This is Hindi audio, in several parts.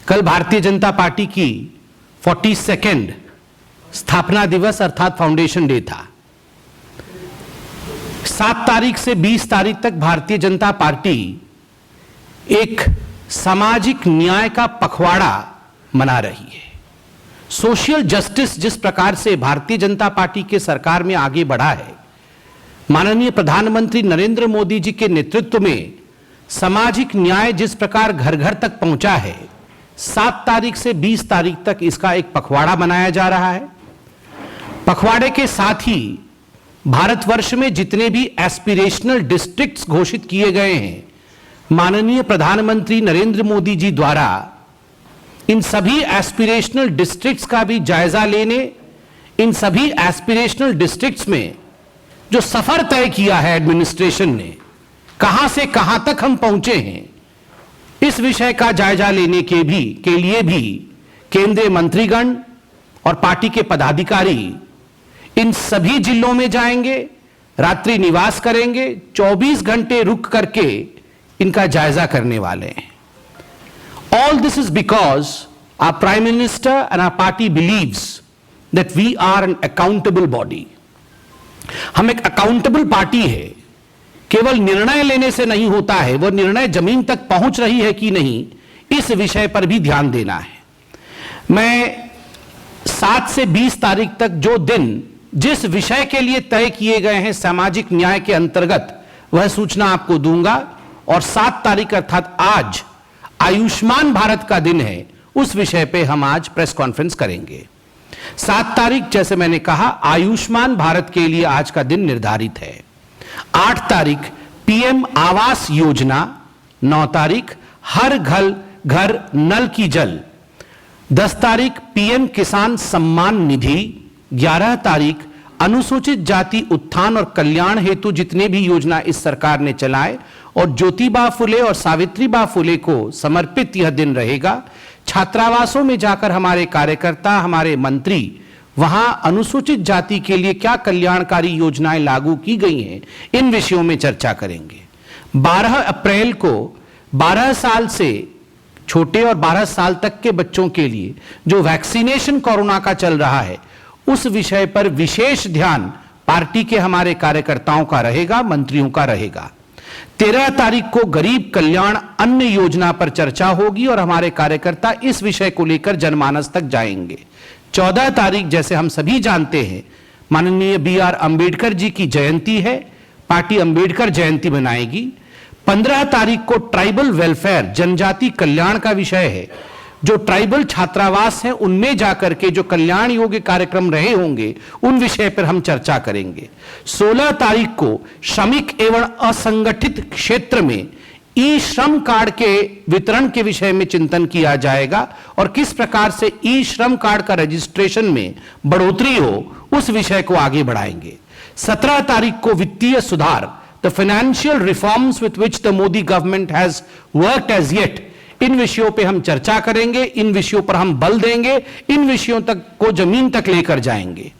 कल भारतीय जनता पार्टी की 42nd स्थापना दिवस अर्थात फाउंडेशन डे था। 7 तारीख से 20 तारीख तक भारतीय जनता पार्टी एक सामाजिक न्याय का पखवाड़ा मना रही है। सोशल जस्टिस जिस प्रकार से भारतीय जनता पार्टी के सरकार में आगे बढ़ा है, माननीय प्रधानमंत्री नरेंद्र मोदी जी के नेतृत्व में सामाजिक न्याय जिस प्रकार घर घर तक पहुंचा है, 7 तारीख से 20 तारीख तक इसका एक पखवाड़ा मनाया जा रहा है। पखवाड़े के साथ ही भारतवर्ष में जितने भी एस्पिरेशनल डिस्ट्रिक्ट्स घोषित किए गए हैं, माननीय प्रधानमंत्री नरेंद्र मोदी जी द्वारा इन सभी एस्पिरेशनल डिस्ट्रिक्ट्स का भी जायजा लेने, इन सभी एस्पिरेशनल डिस्ट्रिक्ट्स में जो सफर तय किया है एडमिनिस्ट्रेशन ने, कहां से कहां तक हम पहुंचे हैं, इस विषय का जायजा लेने के लिए भी केंद्रीय मंत्रीगण और पार्टी के पदाधिकारी इन सभी जिलों में जाएंगे, रात्रि निवास करेंगे, 24 घंटे रुक करके इनका जायजा करने वाले हैं। All this is because our Prime Minister and our party believes that we are an accountable body. हम एक अकाउंटेबल पार्टी है। केवल निर्णय लेने से नहीं होता है, वो निर्णय जमीन तक पहुंच रही है कि नहीं, इस विषय पर भी ध्यान देना है। मैं 7 से 20 तारीख तक जो दिन जिस विषय के लिए तय किए गए हैं सामाजिक न्याय के अंतर्गत, वह सूचना आपको दूंगा। और 7 तारीख अर्थात आज आयुष्मान भारत का दिन है, उस विषय पे हम आज प्रेस कॉन्फ्रेंस करेंगे। 7 तारीख जैसे मैंने कहा आयुष्मान भारत के लिए आज का दिन निर्धारित है। 8 तारीख पीएम आवास योजना, 9 तारीख हर घर नल की जल, 10 तारीख पीएम किसान सम्मान निधि, 11 तारीख अनुसूचित जाति उत्थान और कल्याण हेतु जितने भी योजना इस सरकार ने चलाए और ज्योतिबा फुले और सावित्रीबा फुले को समर्पित यह दिन रहेगा। छात्रावासों में जाकर हमारे कार्यकर्ता, हमारे मंत्री वहां अनुसूचित जाति के लिए क्या कल्याणकारी योजनाएं लागू की गई हैं, इन विषयों में चर्चा करेंगे। 12 अप्रैल को 12 साल से छोटे और 12 साल तक के बच्चों के लिए जो वैक्सीनेशन कोरोना का चल रहा है, उस विषय पर विशेष ध्यान पार्टी के हमारे कार्यकर्ताओं का रहेगा, मंत्रियों का रहेगा। 13 तारीख को गरीब कल्याण अन्न योजना पर चर्चा होगी और हमारे कार्यकर्ता इस विषय को लेकर जनमानस तक जाएंगे। 14 तारीख जैसे हम सभी जानते हैं माननीय BR अंबेडकर जी की जयंती है, पार्टी अंबेडकर जयंती मनाएगी। 15 तारीख को ट्राइबल वेलफेयर जनजाति कल्याण का विषय है, जो ट्राइबल छात्रावास हैं उनमें जाकर के जो कल्याण योग्य कार्यक्रम रहे होंगे उन विषय पर हम चर्चा करेंगे। 16 तारीख को श्रमिक एवं असंगठित क्षेत्र में ई श्रम कार्ड के वितरण के विषय में चिंतन किया जाएगा और किस प्रकार से ई श्रम कार्ड का रजिस्ट्रेशन में बढ़ोतरी हो, उस विषय को आगे बढ़ाएंगे। 17 तारीख को वित्तीय सुधार, the financial reforms with which the Modi government has worked as yet, इन विषयों पे हम चर्चा करेंगे, इन विषयों पर हम बल देंगे, इन विषयों तक को जमीन तक लेकर जाएंगे।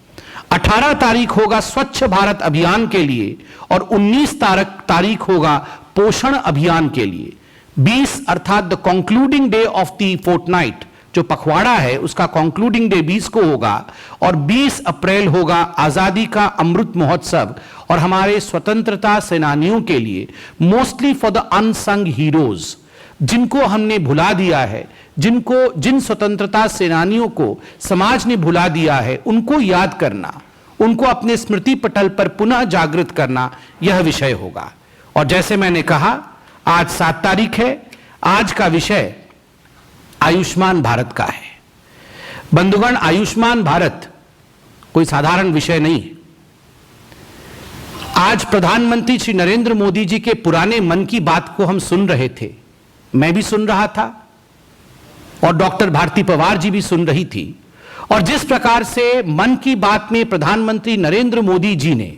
18 तारीख होगा स्वच्छ भारत अभियान के लिए और 19 तारीख होगा पोषण अभियान के लिए। 20 अर्थात the concluding day of the fortnight, जो पखवाड़ा है उसका कंक्लूडिंग डे 20 को होगा और 20 अप्रैल होगा आजादी का अमृत महोत्सव और हमारे स्वतंत्रता सेनानियों के लिए, mostly for the unsung heroes, जिनको हमने भुला दिया है, जिन स्वतंत्रता सेनानियों को समाज ने भुला दिया है, उनको याद करना, उनको अपने स्मृति पटल पर पुनः जागृत करना, यह विषय होगा। और जैसे मैंने कहा आज 7 तारीख है, आज का विषय आयुष्मान भारत का है। बंधुगण, आयुष्मान भारत कोई साधारण विषय नहीं है। आज प्रधानमंत्री श्री नरेंद्र मोदी जी के पुराने मन की बात को हम सुन रहे थे, मैं भी सुन रहा था और डॉक्टर भारती पवार जी भी सुन रही थी। और जिस प्रकार से मन की बात में प्रधानमंत्री नरेंद्र मोदी जी ने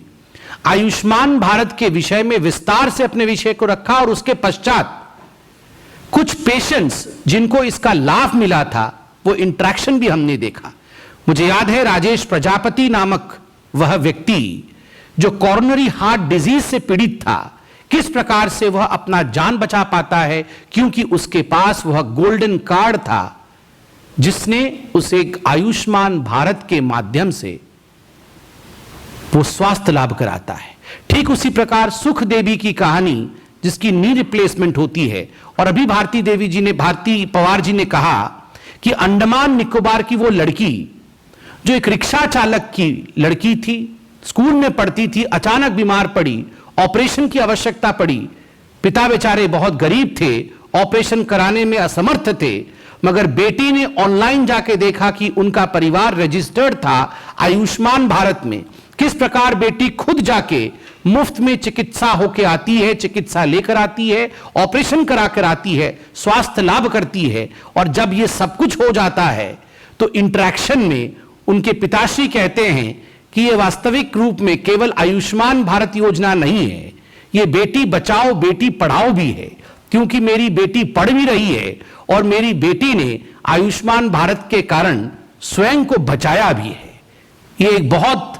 आयुष्मान भारत के विषय में विस्तार से अपने विषय को रखा और उसके पश्चात कुछ पेशेंट्स जिनको इसका लाभ मिला था, वो इंटरेक्शन भी हमने देखा। मुझे याद है राजेश प्रजापति नामक वह व्यक्ति जो कॉर्नरी हार्ट डिजीज से पीड़ित था, किस प्रकार से वह अपना जान बचा पाता है, क्योंकि उसके पास वह गोल्डन कार्ड था जिसने उसे एक आयुष्मान भारत के माध्यम से वो स्वास्थ्य लाभ कराता है। ठीक उसी प्रकार सुख देवी की कहानी, जिसकी नी रिप्लेसमेंट होती है, और अभी भारती पवार जी ने कहा कि अंडमान निकोबार की वो लड़की जो एक रिक्शा चालक की लड़की थी, स्कूल में पढ़ती थी, अचानक बीमार पड़ी, ऑपरेशन की आवश्यकता पड़ी, पिता बेचारे बहुत गरीब थे, ऑपरेशन कराने में असमर्थ थे, मगर बेटी ने ऑनलाइन जाके देखा कि उनका परिवार रजिस्टर्ड था आयुष्मान भारत में। किस प्रकार बेटी खुद जाके मुफ्त में चिकित्सा होके आती है, चिकित्सा लेकर आती है, ऑपरेशन करा कर आती है, स्वास्थ्य लाभ करती है। और जब ये सब कुछ हो जाता है तो इंटरेक्शन में उनके पिताश्री कहते हैं कि ये वास्तविक रूप में केवल आयुष्मान भारत योजना नहीं है, ये बेटी बचाओ बेटी पढ़ाओ भी है, क्योंकि मेरी बेटी पढ़ भी रही है और मेरी बेटी ने आयुष्मान भारत के कारण स्वयं को बचाया भी है। ये एक बहुत,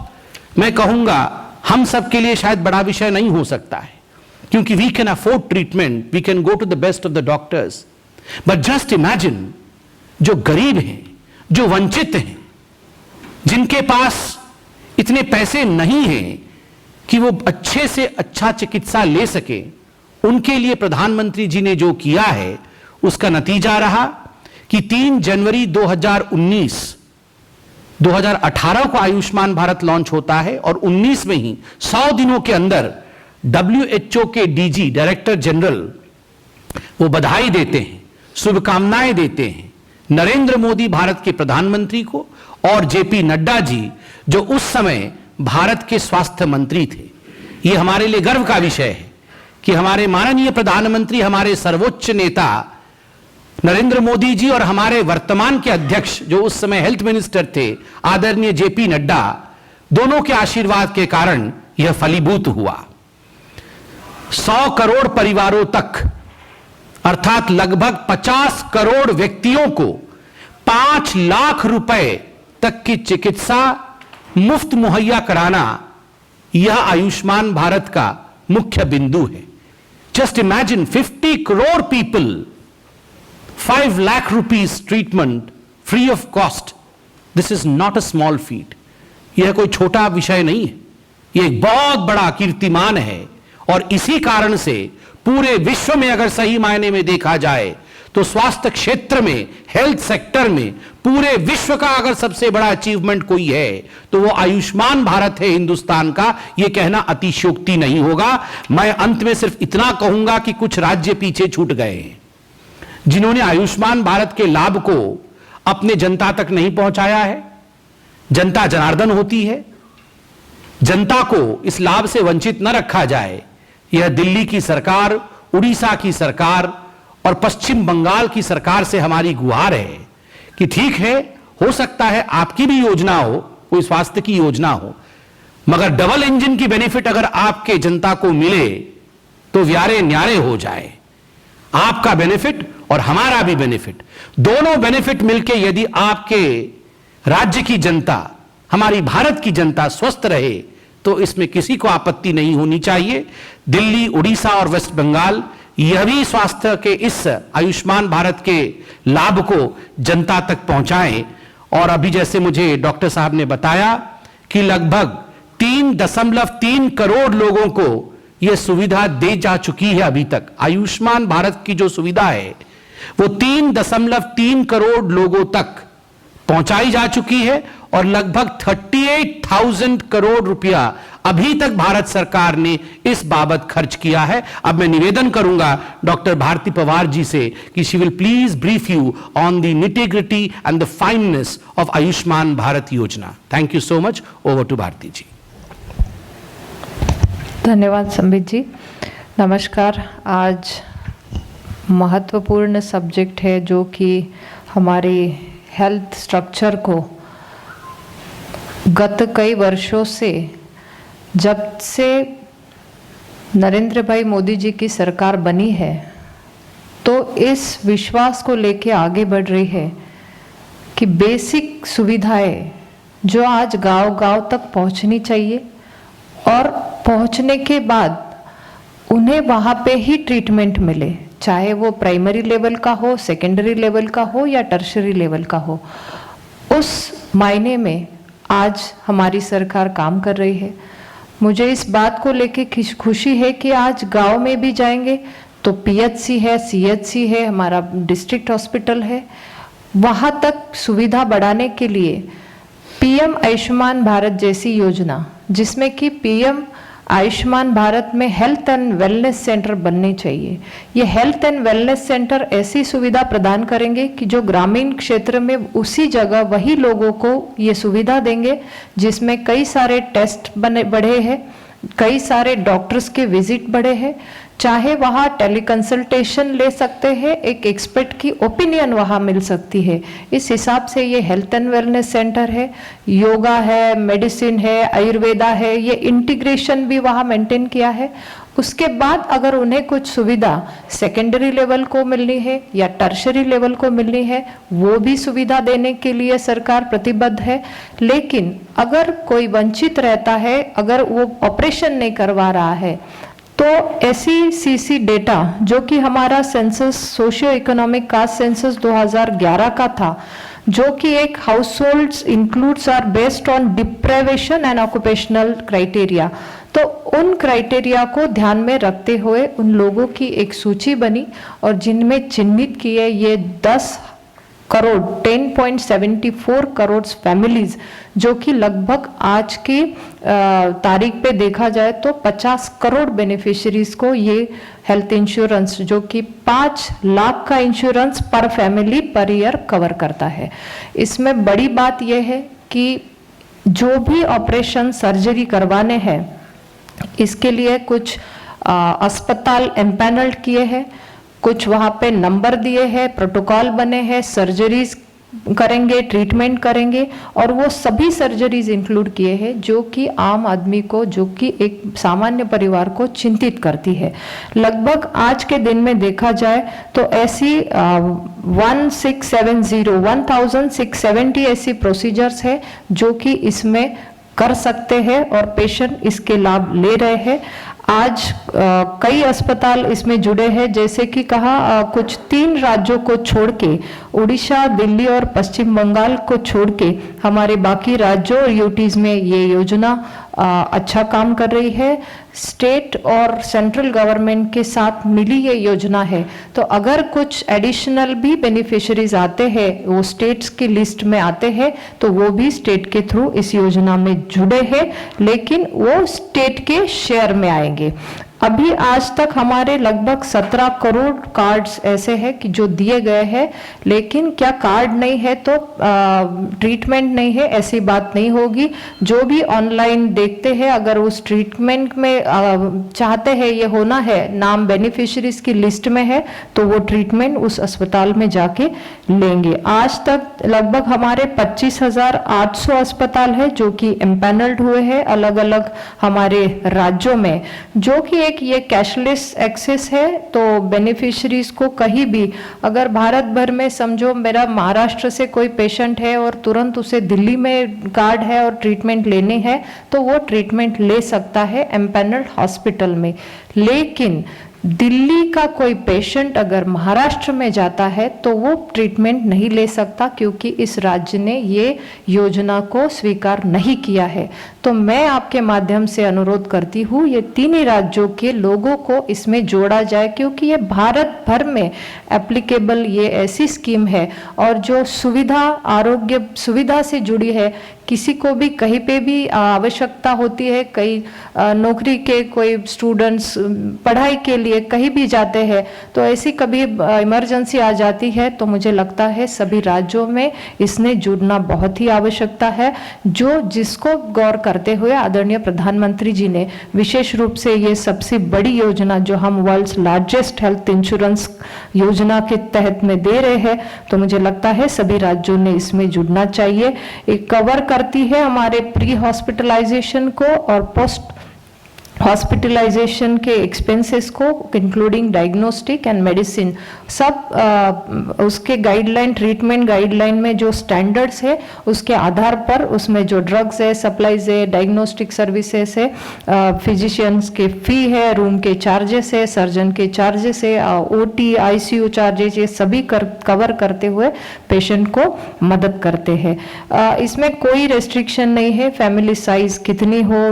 मैं कहूंगा, हम सब के लिए शायद बड़ा विषय नहीं हो सकता है, क्योंकि we can afford treatment, we can go to the best of the doctors, but just imagine जो गरीब हैं, जो वंचित हैं, जिनके पास इतने पैसे नहीं हैं कि वो अच्छे से अच्छा चिकित्सा ले सके, उनके लिए प्रधानमंत्री जी ने जो किया है उसका नतीजा रहा कि 3 जनवरी 2018 को आयुष्मान भारत लॉन्च होता है और 19 में ही 100 दिनों के अंदर WHO के DG डायरेक्टर जनरल वो बधाई देते हैं, शुभकामनाएं देते हैं नरेंद्र मोदी भारत के प्रधानमंत्री को और JP नड्डा जी जो उस समय भारत के स्वास्थ्य मंत्री थे। ये हमारे लिए गर्व का विषय है कि हमारे माननीय प्रधानमंत्री, हमारे सर्वोच्च नेता नरेंद्र मोदी जी और हमारे वर्तमान के अध्यक्ष जो उस समय हेल्थ मिनिस्टर थे आदरणीय JP नड्डा, दोनों के आशीर्वाद के कारण यह फलीभूत हुआ। 100 करोड़ परिवारों तक, अर्थात लगभग 50 करोड़ व्यक्तियों को 5 लाख रुपए तक की चिकित्सा मुफ्त मुहैया कराना, यह आयुष्मान भारत का मुख्य बिंदु है। Just imagine 50 crore people, 5 lakh rupees treatment free of cost. This is not a small feet. यह कोई छोटा विषय नहीं है, यह एक बहुत बड़ा कीर्तिमान है। और इसी कारण से पूरे विश्व में अगर सही मायने में देखा जाए तो स्वास्थ्य क्षेत्र में, हेल्थ सेक्टर में पूरे विश्व का अगर सबसे बड़ा अचीवमेंट कोई है तो वो आयुष्मान भारत है हिंदुस्तान का। यह कहना अतिशयोक्ति नहीं होगा। मैं अंत में सिर्फ इतना कहूंगा कि कुछ राज्य पीछे छूट गए हैं जिन्होंने आयुष्मान भारत के लाभ को अपने जनता तक नहीं पहुंचाया है। जनता जनार्दन होती है, जनता को इस लाभ से वंचित न रखा जाए। यह दिल्ली की सरकार, उड़ीसा की सरकार और पश्चिम बंगाल की सरकार से हमारी गुहार है कि ठीक है, हो सकता है आपकी भी योजना हो, कोई स्वास्थ्य की योजना हो, मगर डबल इंजन की बेनिफिट अगर आपके जनता को मिले तो व्यारे न्यारे हो जाए। आपका बेनिफिट और हमारा भी बेनिफिट, दोनों बेनिफिट मिलके यदि आपके राज्य की जनता, हमारी भारत की जनता स्वस्थ रहे तो इसमें किसी को आपत्ति नहीं होनी चाहिए। दिल्ली, उड़ीसा और वेस्ट बंगाल यह भी स्वास्थ्य के इस आयुष्मान भारत के लाभ को जनता तक पहुंचाएं। और अभी जैसे मुझे डॉक्टर साहब ने बताया कि लगभग 3.3 करोड़ लोगों को यह सुविधा दे जा चुकी है। अभी तक आयुष्मान भारत की जो सुविधा है वो 3.3 करोड़ लोगों तक पहुंचाई जा चुकी है और लगभग 38,000 करोड़ रुपया अभी तक भारत सरकार ने इस बाबत खर्च किया है। अब मैं निवेदन करूंगा डॉक्टर भारती पवार जी से कि she will please brief you on the nitty gritty and the fineness of Ayushman Bharat Yojana. Thank you so much. Over to Bharti ji. धन्यवाद संबित जी। नमस्कार। आज महत्वपूर्ण सब्जेक्ट है जो कि हमारे हेल्थ स्ट्रक्चर को गत कई वर्षों से, जब से नरेंद्र भाई मोदी जी की सरकार बनी है, तो इस विश्वास को लेके आगे बढ़ रही है कि बेसिक सुविधाएं जो आज गांव-गांव तक पहुंचनी चाहिए और पहुंचने के बाद उन्हें वहाँ पे ही ट्रीटमेंट मिले, चाहे वो प्राइमरी लेवल का हो, सेकेंडरी लेवल का हो या टर्शरी लेवल का हो, उस मायने में आज हमारी सरकार काम कर रही है। मुझे इस बात को लेके खुशी है कि आज गांव में भी जाएंगे तो पीएचसी है, सीएचसी है, हमारा डिस्ट्रिक्ट हॉस्पिटल है, वहाँ तक सुविधा बढ़ाने के लिए पीएम आयुष्मान भारत जैसी योजना, जिसमें कि पीएम आयुष्मान भारत में हेल्थ एंड वेलनेस सेंटर बनने चाहिए। ये हेल्थ एंड वेलनेस सेंटर ऐसी सुविधा प्रदान करेंगे कि जो ग्रामीण क्षेत्र में उसी जगह वही लोगों को ये सुविधा देंगे, जिसमें कई सारे टेस्ट बढ़े हैं, कई सारे डॉक्टर्स के विजिट बढ़े हैं, चाहे वहाँ टेलीकंसल्टेशन ले सकते हैं, एक एक्सपर्ट की ओपिनियन वहाँ मिल सकती है। इस हिसाब से ये हेल्थ एंड वेलनेस सेंटर है, योगा है, मेडिसिन है, आयुर्वेदा है, ये इंटीग्रेशन भी वहाँ मेंटेन किया है। उसके बाद अगर उन्हें कुछ सुविधा सेकेंडरी लेवल को मिलनी है या टर्शरी लेवल को मिलनी है, वो भी सुविधा देने के लिए सरकार प्रतिबद्ध है। लेकिन अगर कोई वंचित रहता है, अगर वो ऑपरेशन नहीं करवा रहा है, तो SECC डेटा जो कि हमारा census socio economic caste census 2011 का था, जो कि एक households includes are based on deprivation and occupational criteria, तो उन क्राइटेरिया को ध्यान में रखते हुए उन लोगों की एक सूची बनी और जिनमें चिन्हित किए ये 10 करोड़ 10.74 करोड़ फैमिलीज, जो कि लगभग आज की तारीख पे देखा जाए तो 50 करोड़ बेनिफिशियरीज को ये हेल्थ इंश्योरेंस, जो कि 5 लाख का इंश्योरेंस पर फैमिली पर ईयर कवर करता है। इसमें बड़ी बात यह है कि जो भी ऑपरेशन सर्जरी करवाने हैं, इसके लिए कुछ अस्पताल एम्पैनल्ड किए हैं, कुछ वहाँ पे नंबर दिए हैं, प्रोटोकॉल बने हैं, सर्जरीज करेंगे, ट्रीटमेंट करेंगे, और वो सभी सर्जरीज इंक्लूड किए हैं जो कि आम आदमी को, जो कि एक सामान्य परिवार को चिंतित करती है। लगभग आज के दिन में देखा जाए तो ऐसी 1670 ऐसी प्रोसीजर्स है जो कि इसमें कर सकते हैं और पेशेंट इसके लाभ ले रहे हैं। आज कई अस्पताल इसमें जुड़े हैं, जैसे कि कहा कुछ 3 राज्यों को छोड़ के, उड़ीसा, दिल्ली और पश्चिम बंगाल को छोड़ के हमारे बाकी राज्यों और यूटीज में ये योजना अच्छा काम कर रही है। स्टेट और सेंट्रल गवर्नमेंट के साथ मिली ये योजना है, तो अगर कुछ एडिशनल भी बेनिफिशियरीज आते हैं, वो स्टेट्स की लिस्ट में आते हैं, तो वो भी स्टेट के थ्रू इस योजना में जुड़े हैं, लेकिन वो स्टेट के शेयर में आएंगे। अभी आज तक हमारे लगभग 17 करोड़ कार्ड्स ऐसे हैं कि जो दिए गए हैं, लेकिन क्या कार्ड नहीं है तो ट्रीटमेंट नहीं है, ऐसी बात नहीं होगी। जो भी ऑनलाइन देखते हैं, अगर उस ट्रीटमेंट में चाहते हैं ये होना है, नाम बेनिफिशियरीज की लिस्ट में है, तो वो ट्रीटमेंट उस अस्पताल में जाके लेंगे। आज तक लगभग हमारे 25,800 अस्पताल है जो कि एम्पैनल्ड हुए हैं अलग अलग हमारे राज्यों में, जो कि ये कैशलेस एक्सेस है। तो बेनिफिशियरीज को कहीं भी, अगर भारत भर में समझो मेरा महाराष्ट्र से कोई पेशेंट है और तुरंत उसे दिल्ली में कार्ड है और ट्रीटमेंट लेने हैं, तो वो ट्रीटमेंट ले सकता है एम्पैनल्ड हॉस्पिटल में। लेकिन दिल्ली का कोई पेशेंट अगर महाराष्ट्र में जाता है तो वो ट्रीटमेंट नहीं ले सकता, क्योंकि इस राज्य ने ये योजना को स्वीकार नहीं किया है। तो मैं आपके माध्यम से अनुरोध करती हूँ ये 3 ही राज्यों के लोगों को इसमें जोड़ा जाए, क्योंकि ये भारत भर में एप्लीकेबल ये ऐसी स्कीम है और जो सुविधा, आरोग्य सुविधा से जुड़ी है। किसी को भी कहीं पे भी आवश्यकता होती है, कई नौकरी के कोई स्टूडेंट्स पढ़ाई के लिए कहीं भी जाते हैं, तो ऐसी कभी इमरजेंसी आ जाती है, तो मुझे लगता है सभी राज्यों में इसने जुड़ना बहुत ही आवश्यकता है। जो जिसको गौर करते हुए आदरणीय प्रधानमंत्री जी ने विशेष रूप से ये सबसे बड़ी योजना, जो हम वर्ल्ड्स लार्जेस्ट हेल्थ इंश्योरेंस योजना के तहत में दे रहे हैं, तो मुझे लगता है सभी राज्यों ने इसमें जुड़ना चाहिए। एक कवर करती है हमारे प्री हॉस्पिटलाइजेशन को और पोस्ट हॉस्पिटलाइजेशन के एक्सपेंसेस को इंक्लूडिंग डायग्नोस्टिक एंड मेडिसिन सब उसके गाइडलाइन, ट्रीटमेंट गाइडलाइन में जो स्टैंडर्ड्स है उसके आधार पर उसमें जो ड्रग्स है, सप्लाईज है, डायग्नोस्टिक सर्विसेज है, फिजिशियंस के फी है, रूम के चार्जेस है, सर्जन के चार्जेस है, ओटी आईसीयू चार्जेस, ये सभी कवर करते हुए पेशेंट को मदद करते हैं। इसमें कोई रेस्ट्रिक्शन नहीं है, फैमिली साइज कितनी हो,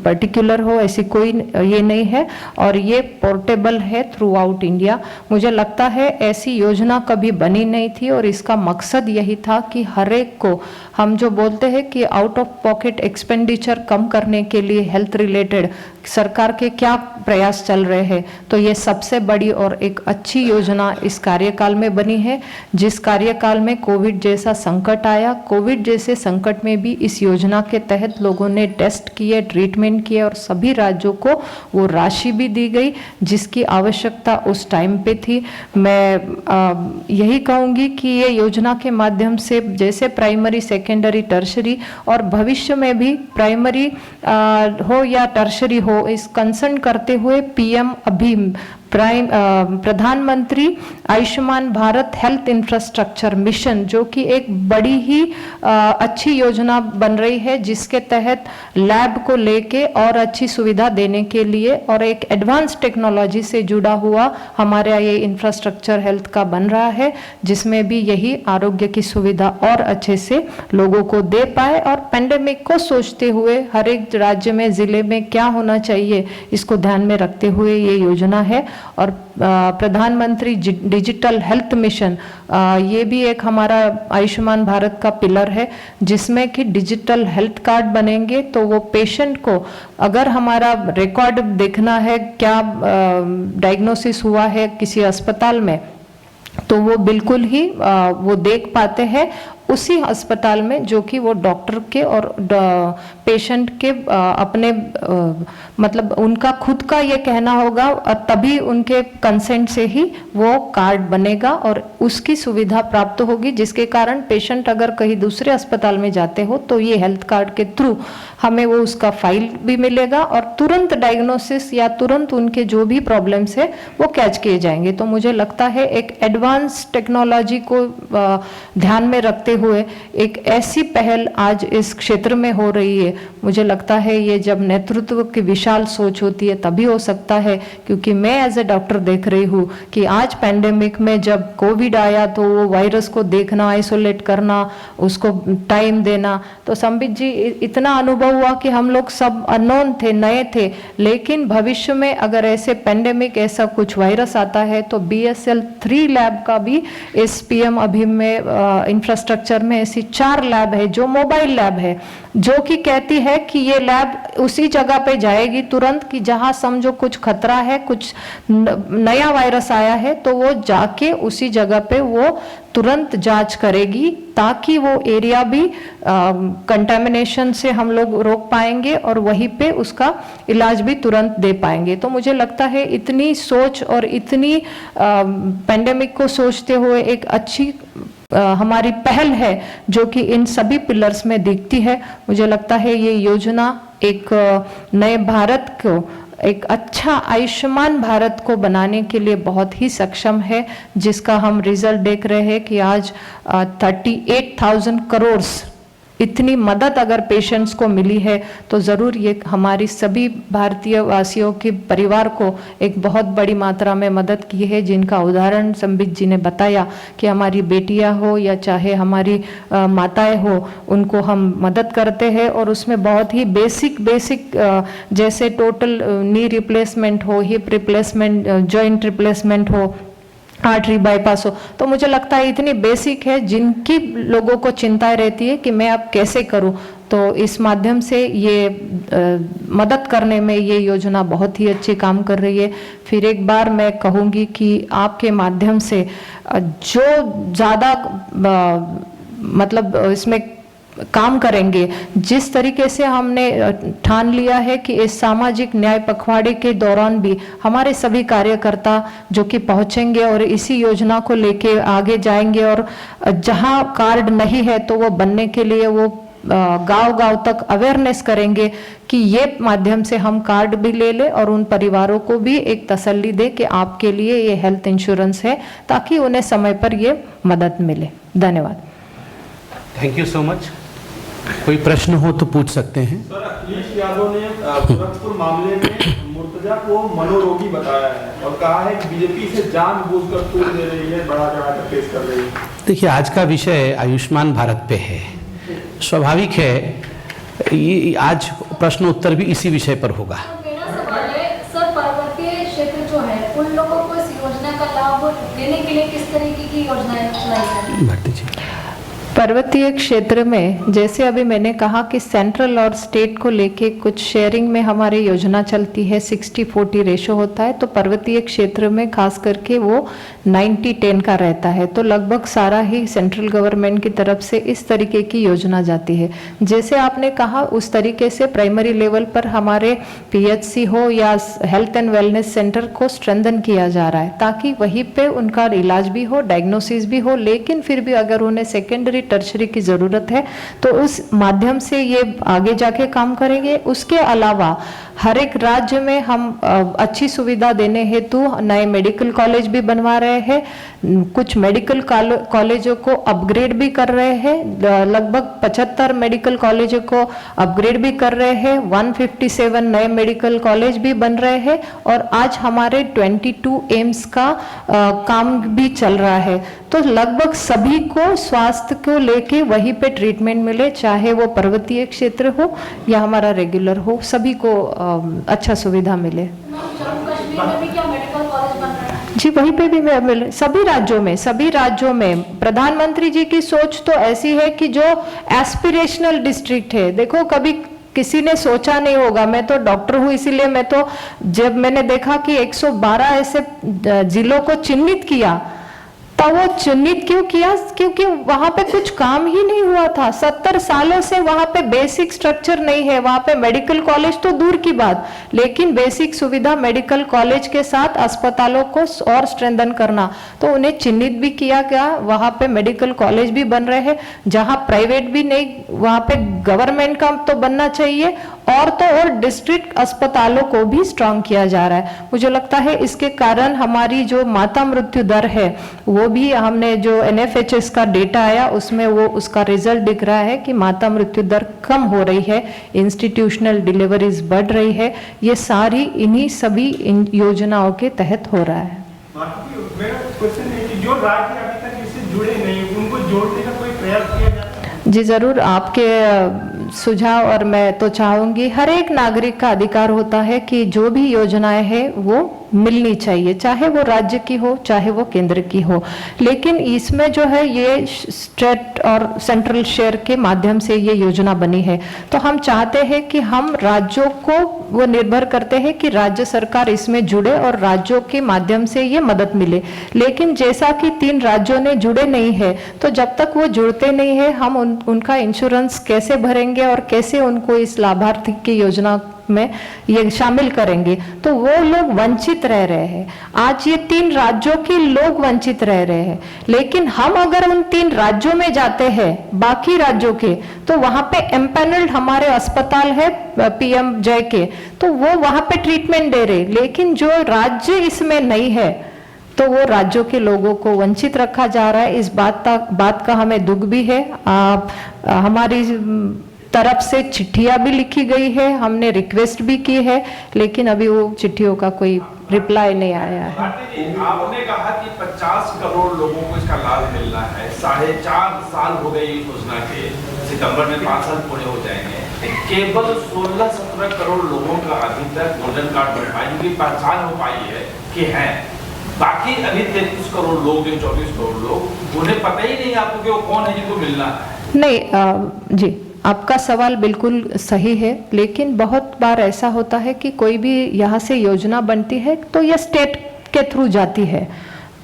पर्टिकुलर हो, ऐसी कोई ये नहीं है और ये पोर्टेबल है थ्रू आउट इंडिया। मुझे लगता है ऐसी योजना कभी बनी नहीं थी और इसका मकसद यही था कि हर एक को, हम जो बोलते हैं कि आउट ऑफ पॉकेट एक्सपेंडिचर कम करने के लिए हेल्थ रिलेटेड सरकार के क्या प्रयास चल रहे हैं, तो ये सबसे बड़ी और एक अच्छी योजना इस कार्यकाल में बनी है। जिस कार्यकाल में कोविड जैसा संकट आया, कोविड जैसे संकट में भी इस योजना के तहत लोगों ने टेस्ट किए, ट्रीटमेंट किए और सभी राज्यों को वो राशि भी दी गई जिसकी आवश्यकता उस टाइम पे थी। मैं यही कहूँगी कि ये योजना के माध्यम से जैसे प्राइमरी, सेकेंडरी, टर्शरी और भविष्य में भी प्राइमरी हो या टर्शरी हो, इस कंसर्न करते हुए पीएम अभी प्रधानमंत्री Ayushman Bharat health infrastructure mission, जो कि एक बड़ी ही अच्छी योजना बन रही है जिसके तहत लैब को लेके और अच्छी सुविधा देने के लिए और एक एडवांस टेक्नोलॉजी से जुड़ा हुआ हमारे ये इंफ्रास्ट्रक्चर हेल्थ का बन रहा है, जिसमें भी यही आरोग्य की सुविधा और अच्छे से लोगों को दे पाए। और पेंडेमिक को सोचते हुए हर एक राज्य में, जिले में क्या होना चाहिए, इसको ध्यान में रखते हुए ये योजना है। और प्रधानमंत्री डिजिटल हेल्थ मिशन, ये भी एक हमारा आयुष्मान भारत का पिलर है जिसमें कि डिजिटल हेल्थ कार्ड बनेंगे, तो वो पेशेंट को अगर हमारा रिकॉर्ड देखना है, क्या डायग्नोसिस हुआ है किसी अस्पताल में, तो वो बिल्कुल ही वो देख पाते हैं उसी अस्पताल में जो कि वो डॉक्टर के और पेशेंट के अपने मतलब उनका खुद का ये कहना होगा, और तभी उनके कंसेंट से ही वो कार्ड बनेगा और उसकी सुविधा प्राप्त होगी, जिसके कारण पेशेंट अगर कहीं दूसरे अस्पताल में जाते हो तो ये हेल्थ कार्ड के थ्रू हमें वो उसका फाइल भी मिलेगा और तुरंत डायग्नोसिस या तुरंत उनके जो भी प्रॉब्लम्स है वो कैच किए जाएंगे। तो मुझे लगता है एक एडवांस टेक्नोलॉजी को ध्यान में रखते हुए एक ऐसी पहल आज इस क्षेत्र में हो रही है। मुझे लगता है ये जब नेतृत्व की विशाल सोच होती है तभी हो सकता है, क्योंकि मैं एज ए डॉक्टर देख रही हूँ कि आज पैंडेमिक में जब कोविड आया तो वो वायरस को देखना, आइसोलेट करना, उसको टाइम देना, तो संबित जी इतना अनुभव हुआ कि हम लोग सब अननोन थे, नए थे, लेकिन भविष्य में अगर ऐसे पैंडेमिक, ऐसा कुछ वायरस आता है तो BSL 3 लैब का भी इस PM अभियान में इंफ्रास्ट्रक्चर में ऐसी 4 लैब है जो मोबाइल लैब है, जो कि कहती है कि ये लैब उसी जगह पे जाएगी तुरंत कि जहां समझो कुछ खतरा है, कुछ नया वायरस आया है, तो वो जाके उसी जगह पे वो तुरंत जांच करेगी ताकि वो एरिया भी कंटामिनेशन से हम लोग रोक पाएंगे और वहीं पे उसका इलाज भी तुरंत दे पाएंगे। तो मुझे लगता है इतनी सोच और इतनी पेंडेमिक को सोचते हुए एक अच्छी हमारी पहल है जो कि इन सभी पिलर्स में दिखती है। मुझे लगता है ये योजना एक नए भारत को, एक अच्छा आयुष्मान भारत को बनाने के लिए बहुत ही सक्षम है, जिसका हम रिजल्ट देख रहे हैं कि आज 38,000 करोड़ इतनी मदद अगर पेशेंट्स को मिली है तो ज़रूर ये हमारी सभी भारतीय वासियों के परिवार को एक बहुत बड़ी मात्रा में मदद की है, जिनका उदाहरण संबित जी ने बताया कि हमारी बेटियां हो या चाहे हमारी माताएं हो, उनको हम मदद करते हैं और उसमें बहुत ही बेसिक जैसे टोटल नी रिप्लेसमेंट हो, हिप रिप्लेसमेंट, जॉइंट रिप्लेसमेंट हो, आर्टरी बाईपास हो, तो मुझे लगता है इतनी बेसिक है जिनकी लोगों को चिंता रहती है कि मैं अब कैसे करूं। तो इस माध्यम से ये मदद करने में ये योजना बहुत ही अच्छी काम कर रही है। फिर एक बार मैं कहूँगी कि आपके माध्यम से जो ज़्यादा मतलब इसमें काम करेंगे, जिस तरीके से हमने ठान लिया है कि इस सामाजिक न्याय पखवाड़े के दौरान भी हमारे सभी कार्यकर्ता जो कि पहुंचेंगे और इसी योजना को लेके आगे जाएंगे और जहां कार्ड नहीं है तो वो बनने के लिए वो गांव-गांव तक अवेयरनेस करेंगे कि ये माध्यम से हम कार्ड भी ले लें और उन परिवारों को भी एक तसल्ली दे कि आपके लिए ये हेल्थ इंश्योरेंस है, ताकि उन्हें समय पर ये मदद मिले। धन्यवाद। Thank you so much. कोई प्रश्न हो तो पूछ सकते हैं। सर, अखिलेश यादव ने गोरखपुर मामले में मुर्तजा को मनोरोगी बताया है और कहा है कि बीजेपी इसे जानबूझकर तोड़ दे रही है, बड़ा चढ़ाकर पेश कर रही है। देखिए, आज का विषय आयुष्मान भारत पे है। स्वाभाविक है ये आज प्रश्न उत्तर भी इसी विषय पर होगा। मेरा सवाल है सर, पर्वतीय क्षेत्र जो है उन लोगों को इस योजना का लाभ देने के लिए किस तरीके की योजनाएं चलाई जा रही है? भारती जी, पर्वतीय क्षेत्र में जैसे अभी मैंने कहा कि सेंट्रल और स्टेट को लेके कुछ शेयरिंग में हमारी योजना चलती है, 60-40 रेशो होता है, तो पर्वतीय क्षेत्र में खास करके वो 90-10 का रहता है। तो लगभग सारा ही सेंट्रल गवर्नमेंट की तरफ से इस तरीके की योजना जाती है। जैसे आपने कहा उस तरीके से प्राइमरी लेवल पर हमारे PHC हो या हेल्थ एंड वेलनेस सेंटर को स्ट्रेंथन किया जा रहा है, ताकि वहीं पे उनका इलाज भी हो, डायग्नोसिस भी हो, लेकिन फिर भी अगर उन्हें सेकेंडरी टर्शरी की ज़रूरत है तो उस माध्यम से ये आगे जाके काम करेंगे। उसके अलावा हर एक राज्य में हम अच्छी सुविधा देने हेतु नए मेडिकल कॉलेज भी बनवा रहे हैं, कुछ मेडिकल कॉलेजों को अपग्रेड भी कर रहे हैं, लगभग 75 मेडिकल कॉलेजों को अपग्रेड भी कर रहे हैं, 157 नए मेडिकल कॉलेज भी बन रहे हैं और आज हमारे 22 एम्स का काम भी चल रहा है। तो लगभग सभी को स्वास्थ्य को लेके वहीं पे ट्रीटमेंट मिले, चाहे वो पर्वतीय क्षेत्र हो या हमारा रेगुलर हो, सभी को अच्छा सुविधा मिले। जम्मू कश्मीर में भी क्या मेडिकल कॉलेज बन रहा है? जी, वहीं पे भी मिले, सभी राज्यों में प्रधानमंत्री जी की सोच तो ऐसी है कि जो एस्पिरेशनल डिस्ट्रिक्ट है, देखो कभी किसी ने सोचा नहीं होगा, मैं तो डॉक्टर हूँ इसीलिए मैं तो जब मैंने देखा कि 112 ऐसे जिलों को चिन्हित किया, तो वो चिन्हित क्यों किया? क्योंकि वहां पे कुछ काम ही नहीं हुआ था। 70 सालों से वहां पे बेसिक स्ट्रक्चर नहीं है, वहां पे मेडिकल कॉलेज तो दूर की बात, लेकिन बेसिक सुविधा मेडिकल कॉलेज के साथ अस्पतालों को और स्ट्रेंथन करना, तो उन्हें चिन्हित भी किया गया। वहां पे मेडिकल कॉलेज भी बन रहे हैं, जहां प्राइवेट भी नहीं, वहां पे गवर्नमेंट का तो बनना चाहिए, और तो और डिस्ट्रिक्ट अस्पतालों को भी स्ट्रांग किया जा रहा है। मुझे लगता है इसके कारण हमारी जो माता मृत्यु दर है वो भी, हमने जो NFHS का डेटा आया उसमें वो उसका रिजल्ट दिख रहा है कि माता मृत्यु दर कम हो रही है, इंस्टीट्यूशनल डिलीवरीज बढ़ रही है। ये सारी इन्हीं सभी इन योजनाओं के तहत हो रहा है। मेरा क्वेश्चन है कि जो राज्य अभी तक इससे जुड़े नहीं, उनको जोड़ने का कोई प्रयास किया जाता है? जी जरूर, आपके सुझाव, और मैं तो चाहूंगी हर एक नागरिक का अधिकार होता है कि जो भी योजनाएं हैं वो मिलनी चाहिए, चाहे वो राज्य की हो चाहे वो केंद्र की हो। लेकिन इसमें जो है ये स्टेट और सेंट्रल शेयर के माध्यम से ये योजना बनी है, तो हम चाहते हैं कि हम राज्यों को, वो निर्भर करते हैं कि राज्य सरकार इसमें जुड़े और राज्यों के माध्यम से ये मदद मिले। लेकिन जैसा कि 3 राज्यों ने जुड़े नहीं है, तो जब तक वो जुड़ते नहीं है हम उनका इंश्योरेंस कैसे भरेंगे और कैसे उनको इस लाभार्थी की योजना में ये शामिल करेंगे? तो वो लोग वंचित रह रहे हैं। आज ये 3 राज्यों के लोग वंचित रह रहे हैं, लेकिन हम अगर उन 3 राज्यों में जाते हैं बाकी राज्यों के, तो वहां पे एम्पैनल्ड हमारे अस्पताल है PMJ के, तो वो वहां पे ट्रीटमेंट दे रहे, लेकिन जो राज्य इसमें नहीं है तो वो राज्यों के लोगों को वंचित रखा जा रहा है। इस बात का हमें दुख भी है। हमारी तरफ से चिट्ठियां भी लिखी गई है, हमने रिक्वेस्ट भी की है, लेकिन अभी वो चिट्ठियों का कोई रिप्लाई नहीं आया है। आपने कहा कि 50 करोड़ लोगों को इसका लाभ मिल रहा है, 4.5 साल हो गए इस योजना के, सितंबर में 5 साल पूरे हो जाएंगे। केवल 16-17 करोड़ लोगों का अभी तक गोल्डन कार्ड बन पाई, जिनकी पहचान हो पाई है कि हैं, बाकी अभी 33 करोड़ लोग, 24 करोड़ लोग, उन्हें पता ही नहीं आपको कि वो कौन है जिनको मिलना है। नहीं जी, आपका सवाल बिल्कुल सही है, लेकिन बहुत बार ऐसा होता है कि कोई भी यहाँ से योजना बनती है तो यह स्टेट के थ्रू जाती है,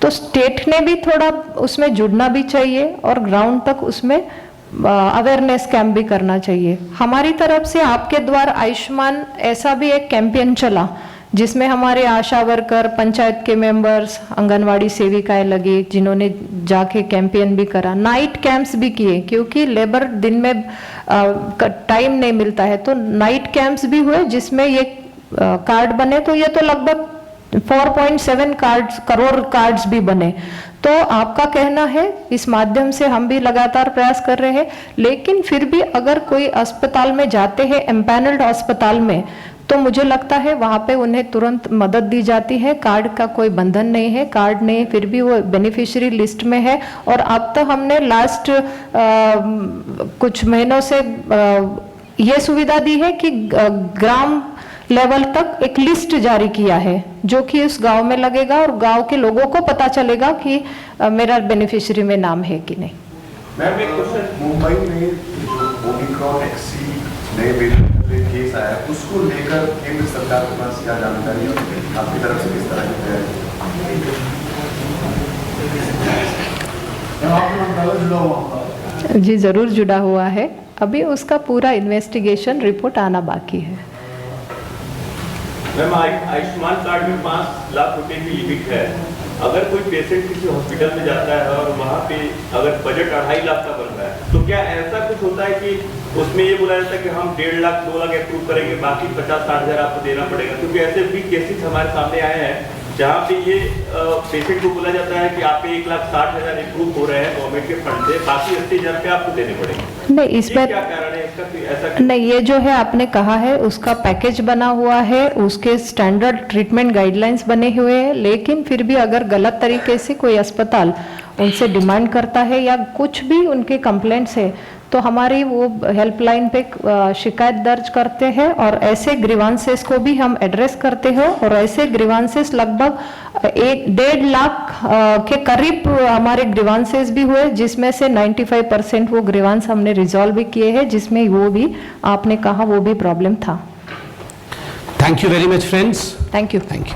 तो स्टेट ने भी थोड़ा उसमें जुड़ना भी चाहिए और ग्राउंड तक उसमें अवेयरनेस कैंप भी करना चाहिए। हमारी तरफ से आपके द्वारा आयुष्मान ऐसा भी एक कैंपेन चला जिसमें हमारे आशा वर्कर, पंचायत के मेंबर्स, आंगनवाड़ी सेविकाएं लगी, जिन्होंने जाके कैंपेन भी करा, नाइट कैंप्स भी किए, क्योंकि लेबर दिन में टाइम नहीं मिलता है, तो नाइट कैंप्स भी हुए जिसमें ये कार्ड बने। तो ये तो लगभग 4.7 करोड़ कार्ड्स भी बने। तो आपका कहना है, इस माध्यम से हम भी लगातार प्रयास कर रहे हैं, लेकिन फिर भी अगर कोई अस्पताल में जाते हैं, एम्पैनल्ड अस्पताल में, तो मुझे लगता है वहाँ पे उन्हें तुरंत मदद दी जाती है। कार्ड का कोई बंधन नहीं है, कार्ड नहीं, फिर भी वो बेनिफिशियरी लिस्ट में है। और अब तक हमने लास्ट कुछ महीनों से ये सुविधा दी है कि ग्राम लेवल तक एक लिस्ट जारी किया है, जो कि उस गांव में लगेगा और गांव के लोगों को पता चलेगा कि मेरा बेनिफिशियरी में नाम है कि नहीं। मैम एक क्वेश्चन, मुंबई में जो ओमिक्रॉन एक्सी नए वेरिएंट केस आया, उसको लेकर केंद्र सरकार के पास क्या जानकारी है, आपकी तरफ से किस तरह की तैयारी? जी जरूर जुड़ा हुआ है, अभी उसका पूरा इन्वेस्टिगेशन रिपोर्ट आना बाकी है। मैम आयुष्मान कार्ड में 5 लाख रुपए की लिमिट है। अगर कोई पेशेंट किसी हॉस्पिटल में जाता है और वहाँ पे अगर बजट 2.5 लाख का बन रहा है, तो क्या ऐसा कुछ होता है कि उसमें ये बोला जाता है कि हम 1.5 लाख 2 लाख अप्रूव करेंगे, बाकी 50-60 हज़ार आपको देना पड़ेगा? क्योंकि ऐसे भी केसेस हमारे सामने आए हैं जहाँ पे ये पेशेंट को बोला जाता है कि आपके 1,60,000 अप्रूव हो रहे हैं गवर्नमेंट के फंड से, बाकी 80,000 रुपये आपको देने पड़ेंगे। नहीं, इसमें क्या कारण है इसका? ऐसा नहीं, ये जो है आपने कहा है उसका पैकेज बना हुआ है, उसके स्टैंडर्ड ट्रीटमेंट गाइडलाइंस बने हुए हैं, लेकिन फिर भी अगर गलत तरीके से कोई अस्पताल उनसे डिमांड करता है या कुछ भी उनके कंप्लेंट्स है, तो हमारी वो हेल्पलाइन पे शिकायत दर्ज करते हैं और ऐसे ग्रीवांसेस को भी हम एड्रेस करते हैं। और ऐसे ग्रीवांसेस लगभग 1.5 लाख के करीब हमारे ग्रीवांसेस भी हुए, जिसमें से 95% वो ग्रीवांस हमने रिजॉल्व भी किए हैं, जिसमें वो भी आपने कहा वो भी प्रॉब्लम था। Thank you very much friends. Thank you. Thank you.